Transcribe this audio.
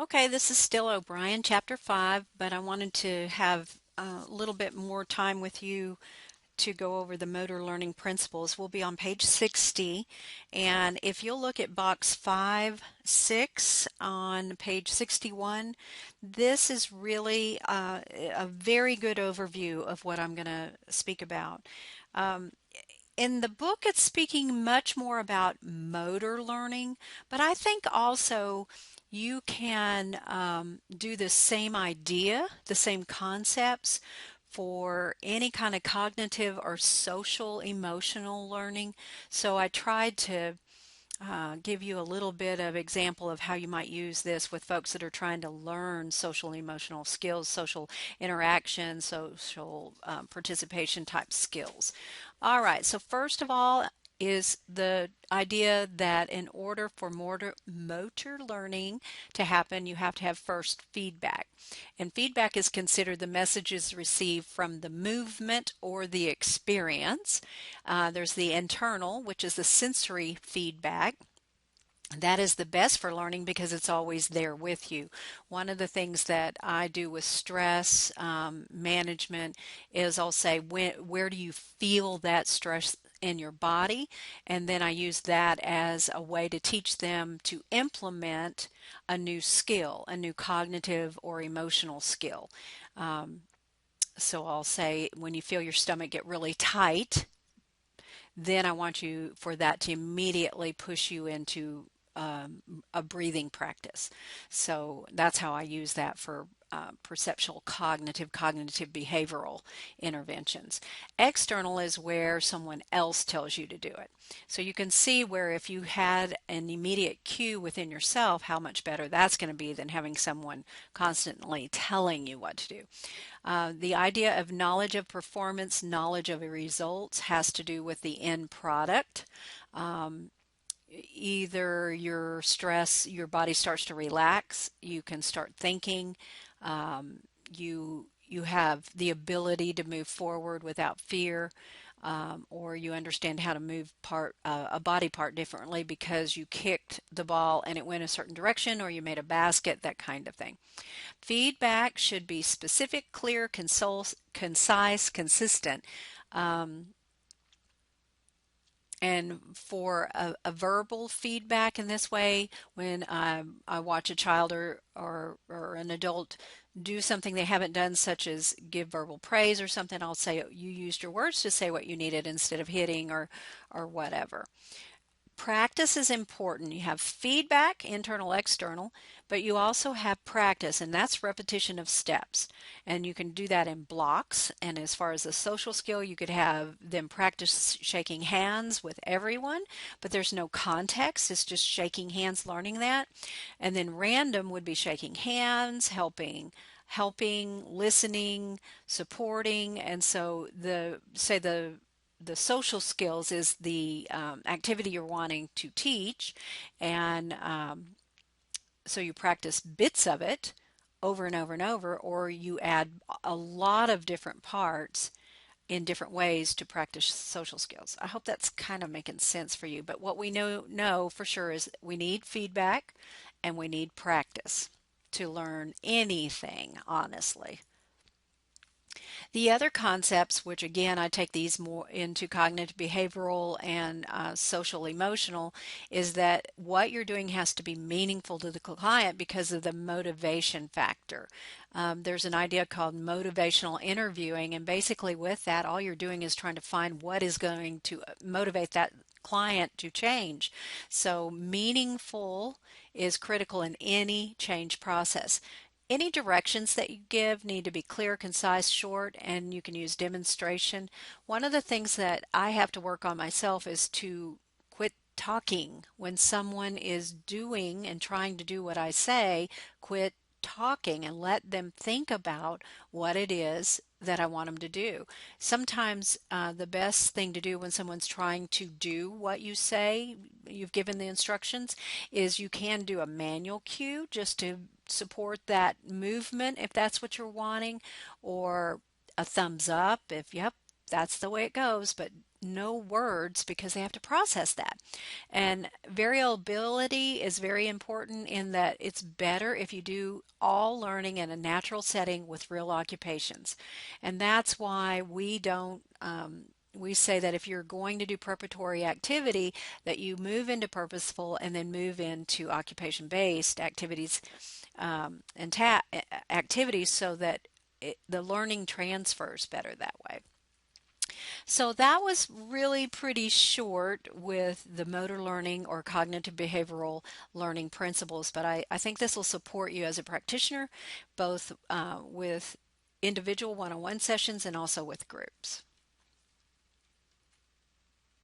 Okay, this is still Obrien, Chapter 5, but I wanted to have a little bit more time with you to go over the motor learning principles. We'll be on page 60, and if you'll look at box 5, 6 on page 61, this is really a very good overview of what I'm going to speak about. Um, in the book, it's speaking much more about motor learning, but I think also you can do the same idea, the same concepts for any kind of cognitive or social emotional learning. So I tried to give you a little bit of example of how you might use this with folks that are trying to learn social emotional skills, social interaction, social participation type skills. All right, so first of all is the idea that in order for motor learning to happen, you have to have first feedback. And feedback is considered the messages received from the movement or the experience. There's the internal, which is the sensory feedback. That is the best for learning because it's always there with you. One of the things that I do with stress management is I'll say, where do you feel that stress in your body? And then I use that as a way to teach them to implement a new skill, a new cognitive or emotional skill. Um, so I'll say, when you feel your stomach get really tight, then I want you for that to immediately push you into a breathing practice. So that's how I use that for perceptual cognitive behavioral interventions. External is where someone else tells you to do it. So you can see where if you had an immediate cue within yourself, how much better that's going to be than having someone constantly telling you what to do. The idea of knowledge of performance, knowledge of results has to do with the end product. Um, Either your stress, your body starts to relax, you can start thinking, um, you have the ability to move forward without fear, or you understand how to move a body part differently because you kicked the ball and it went a certain direction, or you made a basket, that kind of thing. Feedback should be specific, clear, concise, consistent. Um, and for a verbal feedback in this way, when I watch a child or an adult do something they haven't done, such as give verbal praise or something, I'll say, you used your words to say what you needed instead of hitting or whatever. Practice is important. You have feedback, internal, external, but you also have practice, and that's repetition of steps. And you can do that in blocks. And as far as a social skill, you could have them practice shaking hands with everyone, but there's no context. It's just shaking hands, learning that. And then random would be shaking hands, helping, listening, supporting. And so the social skills is the activity you're wanting to teach, and so you practice bits of it over and over and over, or you add a lot of different parts in different ways to practice social skills. I hope that's kind of making sense for you, but what we know for sure is we need feedback and we need practice to learn anything, honestly. The other concepts, which again I take these more into cognitive behavioral and social emotional, is that what you're doing has to be meaningful to the client because of the motivation factor. There's an idea called motivational interviewing, and basically with that, all you're doing is trying to find what is going to motivate that client to change. So meaningful is critical in any change process. Any directions that you give need to be clear, concise, short, and you can use demonstration. One of the things that I have to work on myself is to quit talking. When someone is doing and trying to do what I say, quit talking and let them think about what it is that I want them to do. Sometimes the best thing to do when someone's trying to do what you say, you've given the instructions, is you can do a manual cue just to support that movement if that's what you're wanting, or a thumbs up if, yep, that's the way it goes, but know words because they have to process that. And variability is very important in that it's better if you do all learning in a natural setting with real occupations. And that's why we don't we say that if you're going to do preparatory activity, that you move into purposeful and then move into occupation-based activities and activities so that the learning transfers better that way. So that was really pretty short with the motor learning or cognitive behavioral learning principles, but I think this will support you as a practitioner, both with individual one-on-one sessions and also with groups.